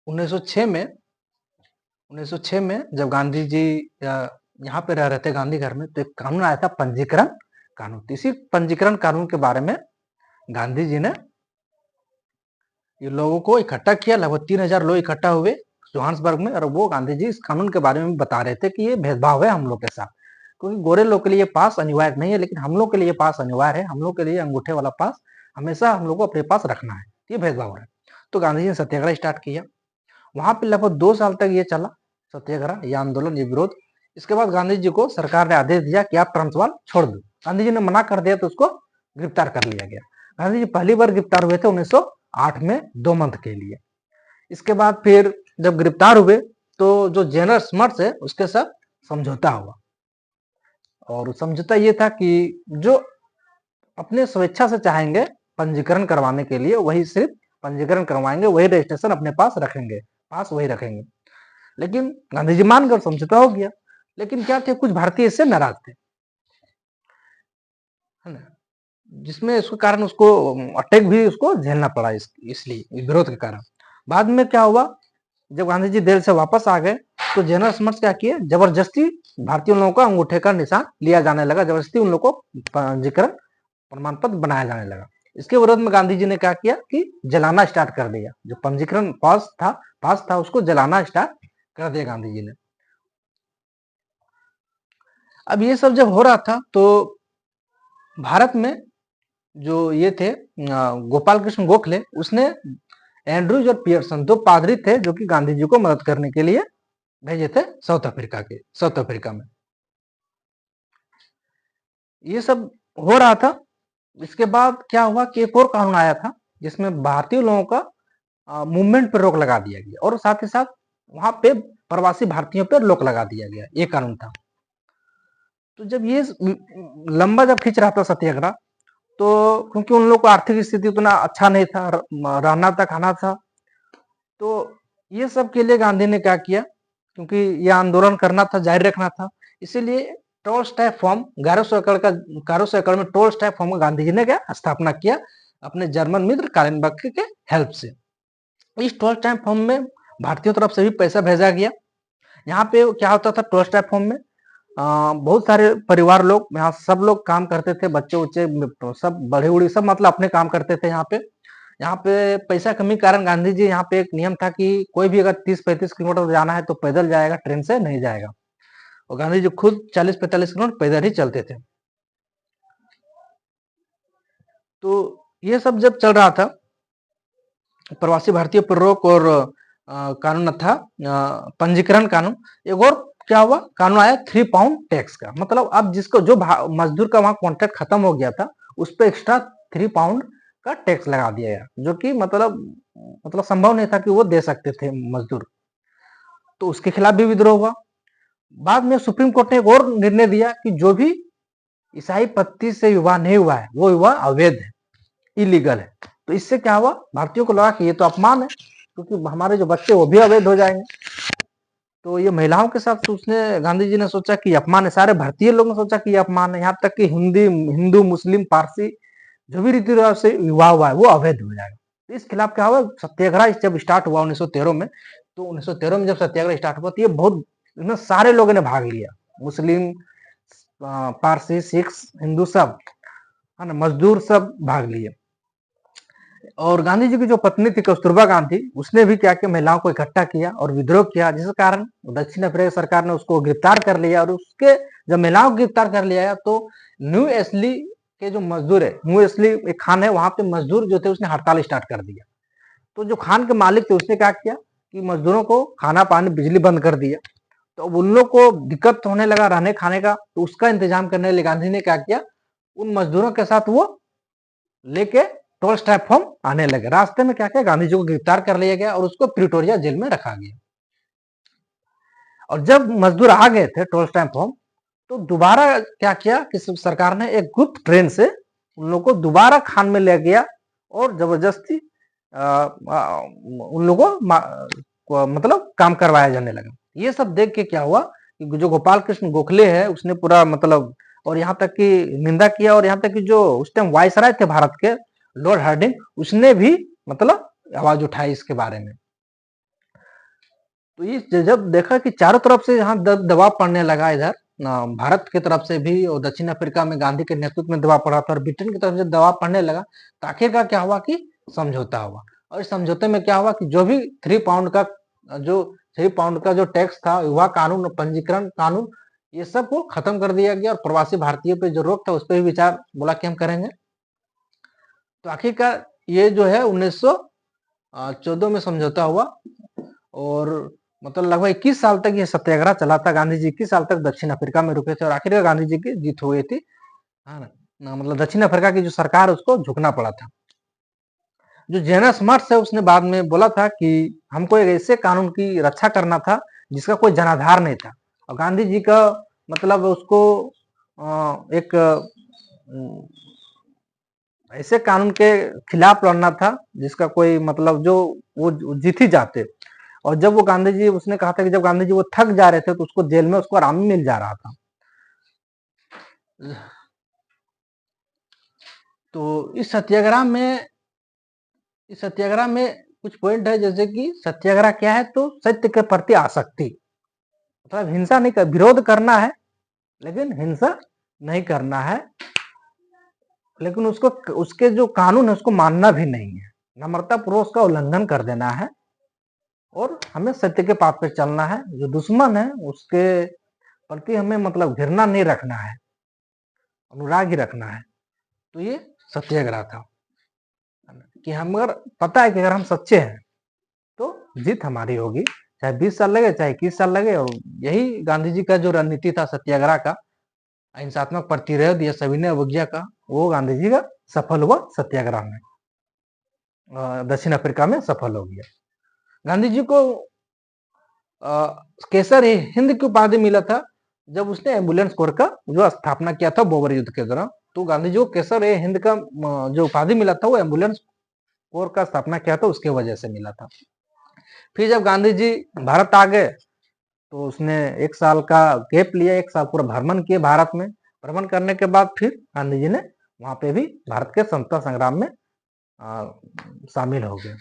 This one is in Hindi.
1906 में 1906 में जब गांधी जी यहाँ पे रह रहे थे गांधी घर में, तो एक कानून आया था पंजीकरण कानून। तो इसी पंजीकरण कानून के बारे में गांधी जी ने ये लोगों को इकट्ठा किया। लगभग 3000 लोग इकट्ठा हुए जोहान्सबर्ग में, और वो गांधी जी इस कानून के बारे में बता रहे थे कि ये भेदभाव है हम लोग के साथ, क्योंकि गोरे लोग के लिए पास अनिवार्य नहीं है, लेकिन हम लोग के लिए पास अनिवार्य है। हम लोग के लिए अंगूठे वाला पास हमेशा हम लोग को अपने पास रखना है, ये भेदभाव है। तो गांधी जी ने सत्याग्रह स्टार्ट किया। वहां पे लगभग 2 साल तक ये चला सत्याग्रह, ये आंदोलन, ये विरोध। इसके बाद गांधी जी को सरकार ने आदेश दिया कि आप ट्रांसवाल छोड़ दो। गांधी जी ने मना कर दिया तो उसको गिरफ्तार कर लिया गया। गांधी जी पहली बार गिरफ्तार हुए थे 1908 में 2 मंथ के लिए। इसके बाद फिर जब गिरफ्तार हुए तो जो जनरल स्मर्ट्स है उसके साथ समझौता हुआ, और समझौता ये था कि जो अपने स्वेच्छा से चाहेंगे पंजीकरण करवाने के लिए, वही सिर्फ पंजीकरण करवाएंगे, वही रजिस्ट्रेशन अपने पास रखेंगे, पास वही रखेंगे। लेकिन गांधी जी मान गए, समझौता हो गया। लेकिन क्या थे, कुछ भारतीय इससे नाराज थे, है ना, जिसमें इसके कारण उसको अटैक भी उसको झेलना पड़ा, इसलिए विरोध के कारण। बाद में क्या हुआ, जब गांधी जी दिल्ली से वापस आ गए तो जनरल स्मर्ट्स क्या किए, जबरदस्ती भारतीय लोगों का अंगूठे का निशान लिया जाने लगा, जबरदस्ती उन लोगों को पंजीकरण प्रमाण पत्र बनाया जाने लगा। इसके विरोध में गांधी जी ने क्या किया कि जलाना स्टार्ट कर दिया। जो पंजीकरण पास था उसको जलाना स्टार्ट कर दिया गांधी जी ने। अब ये सब जब हो रहा था तो भारत में जो ये थे गोपाल कृष्ण गोखले, उसने एंड्रूज और पियर्सन, 2 पादरी थे जो कि गांधी जी को मदद करने के लिए भेजे थे साउथ अफ्रीका में। ये सब हो रहा था। इसके बाद क्या हुआ कि एक और कानून आया था जिसमें भारतीय लोगों का मूवमेंट पर रोक लगा दिया गया, और साथ ही साथ वहां पे प्रवासी भारतीयों पर रोक लगा दिया गया। ये कानून था। तो जब ये लंबा जब खींच रहा था सत्याग्रह, तो क्योंकि उन लोग को आर्थिक स्थिति उतना अच्छा नहीं था, रहना था, खाना था, तो ये सब के लिए गांधी ने क्या किया, क्योंकि ये आंदोलन करना था, जारी रखना था, इसीलिए टोल्स्टॉय फॉर्म 1100 एकड़ में टोल्स्टॉय फॉर्म गांधी जी ने क्या स्थापना किया अपने जर्मन मित्र कारेनबर्ग के हेल्प से। इस टोल्स्टॉय फॉर्म में भारतीयों तरफ से भी पैसा भेजा गया। यहाँ पे क्या होता था, टोल्स्टॉय फॉर्म में बहुत सारे परिवार लोग, यहाँ सब लोग काम करते थे, बच्चे उच्चे सब, बड़े उड़ी सब, मतलब अपने काम करते थे। यहाँ पे पैसा कमी के कारण गांधी जी, यहाँ पे एक नियम था कि कोई भी अगर 30-35 किलोमीटर जाना है तो पैदल जाएगा, ट्रेन से नहीं जाएगा। और गांधी जी खुद 40-45 किलोमीटर पैदल ही चलते थे। तो ये सब जब चल रहा था, प्रवासी भारतीय पर रोक और कानून था पंजीकरण कानून। एक और क्या हुआ, कानून आया 3 पाउंड टैक्स का। मतलब अब जिसको जो मजदूर का वहां कॉन्ट्रैक्ट खत्म हो गया था, उस पर एक्स्ट्रा 3 पाउंड का टैक्स लगा दिया गया, जो कि मतलब संभव नहीं था कि वो दे सकते थे मजदूर। तो उसके खिलाफ भी विद्रोह हुआ। बाद में सुप्रीम कोर्ट ने एक और निर्णय दिया कि जो भी ईसाई पत्ती से विवाह नहीं हुआ है वो विवाह अवैध है, इलीगल है। तो इससे क्या हुआ, भारतीयों को लगा कि ये तो अपमान है, क्योंकि हमारे जो बच्चे वो भी अवैध हो जाएंगे। तो ये महिलाओं के साथ उसने, गांधी जी ने सोचा कि अपमान है, सारे भारतीय लोगों ने सोचा कि ये अपमान है, यहाँ तक कि हिंदू, मुस्लिम, पारसी जो भी रीति रिवाज से विवाह हुआ है वो अवैध हो जाएगा। तो इस खिलाफ क्या हुआ, सत्याग्रह जब स्टार्ट हुआ 1913 में, तो 1913 में जब सत्याग्रह स्टार्ट हुआ तो ये बहुत, इसमें सारे लोगों ने भाग लिया, मुस्लिम, पारसी, सिख, हिंदू सब, है ना, मजदूर सब भाग लिए। और गांधी जी की जो पत्नी थी कस्तूरबा गांधी, उसने भी क्या किया, महिलाओं को इकट्ठा किया और विद्रोह किया, जिस कारण दक्षिण अफ्रीका सरकार ने उसको गिरफ्तार कर लिया। और उसके जब महिलाओं को गिरफ्तार कर लिया तो न्यू एस्ली के जो मजदूर है, न्यू एस्ली एक खान है, वहां पे मजदूर जो थे उसने हड़ताल स्टार्ट कर दिया। तो जो खान के मालिक थे उसने क्या किया कि मजदूरों को खाना पानी बिजली बंद कर दिया। तो अब उन लोग को दिक्कत होने लगा रहने खाने का, तो उसका इंतजाम करने के लिए गांधी ने क्या किया, उन मजदूरों के साथ वो लेके टोल्स्टॉय फॉर्म आने लगे। रास्ते में क्या किया, गांधी जी को गिरफ्तार कर लिया गया और उसको प्रिटोरिया जेल में रखा गया। और जब मजदूर आ गए थे टोल्स्टॉय फॉर्म, तो दोबारा क्या किया कि सरकार ने एक गुप्त ट्रेन से उन लोगों को दोबारा खान में ले गया और जबरदस्ती उन लोगों को मतलब काम करवाया जाने लगा। ये सब देख के क्या हुआ कि जो गोपाल कृष्ण गोखले है उसने पूरा मतलब, और यहाँ तक कि निंदा किया, और यहाँ तक कि जो उस टाइम वायसराय थे भारत के, लॉर्ड हार्डिंग, उसने भी मतलब आवाज उठाई इसके बारे में। तो ये जब देखा कि चारों तरफ से यहाँ दबाव पड़ने लगा इधर भारत की तरफ से भी और दक्षिण अफ्रीका में गांधी के नेतृत्व में दबाव पड़ा था और ब्रिटेन की तरफ से दबाव पड़ने लगा, तो आखिरकार क्या हुआ कि समझौता हुआ। और इस समझौते में क्या हुआ कि जो भी 3 पाउंड का जो टैक्स था, युवा कानून, पंजीकरण कानून, ये सब को खत्म कर दिया गया और प्रवासी भारतीयों पे जो रोक था उस पर भी विचार बोला कि हम करेंगे। तो आखिरकार ये जो है 1914 में समझौता हुआ और मतलब लगभग 21 साल तक ये सत्याग्रह चला था। गांधी जी 21 साल तक दक्षिण अफ्रीका में रुके थे और आखिरकार गांधी जी की जीत हो गई थी। हाँ ना, मतलब दक्षिण अफ्रीका की जो सरकार उसको झुकना पड़ा था। जो जेनस मर्स है उसने बाद में बोला था कि हमको एक ऐसे कानून की रक्षा करना था जिसका कोई जनाधार नहीं था, और गांधी जी का मतलब उसको एक ऐसे कानून के खिलाफ लड़ना था जिसका कोई मतलब जो वो जीत ही जाते। और जब वो गांधी जी, उसने कहा था कि जब गांधी जी वो थक जा रहे थे तो उसको जेल में उसको आराम मिल जा रहा था। तो इस सत्याग्रह में कुछ पॉइंट है, जैसे कि सत्याग्रह क्या है, तो सत्य के प्रति आसक्ति, मतलब हिंसा नहीं कर, विरोध करना है लेकिन हिंसा नहीं करना है, लेकिन उसको उसके जो कानून है उसको मानना भी नहीं है, नम्रता पूर्वक उसका उल्लंघन कर देना है और हमें सत्य के पाथ पे चलना है। जो दुश्मन है उसके प्रति हमें मतलब घृणा नहीं रखना है, अनुराग ही रखना है। तो ये सत्याग्रह था कि हम अगर पता है कि अगर हम सच्चे हैं तो जीत हमारी होगी, चाहे 20 साल लगे चाहे 21 साल लगे। और यही गांधी जी का जो रणनीति था सत्याग्रह का, अहिंसात्मक प्रतिरोध या सविनय अवज्ञा का, वो गांधी जी का सफल हुआ सत्याग्रह में, दक्षिण अफ्रीका में सफल हो गया। गांधी जी को केसर हिंद की उपाधि मिला था जब उसने एम्बुलेंस कोर का जो स्थापना किया था बोबर युद्ध के दौरान। तो गांधी जी को केसर हिंद का जो उपाधि मिला था वो एम्बुलेंस कोर का स्थापना किया था उसके वजह से मिला था। फिर जब गांधी जी भारत आ गए तो उसने 1 साल का गैप लिया, 1 साल पूरा भ्रमण किए भारत में। भ्रमण करने के बाद फिर गांधी जी ने वहां पे भी भारत के स्वतंत्रता संग्राम में शामिल हो गए।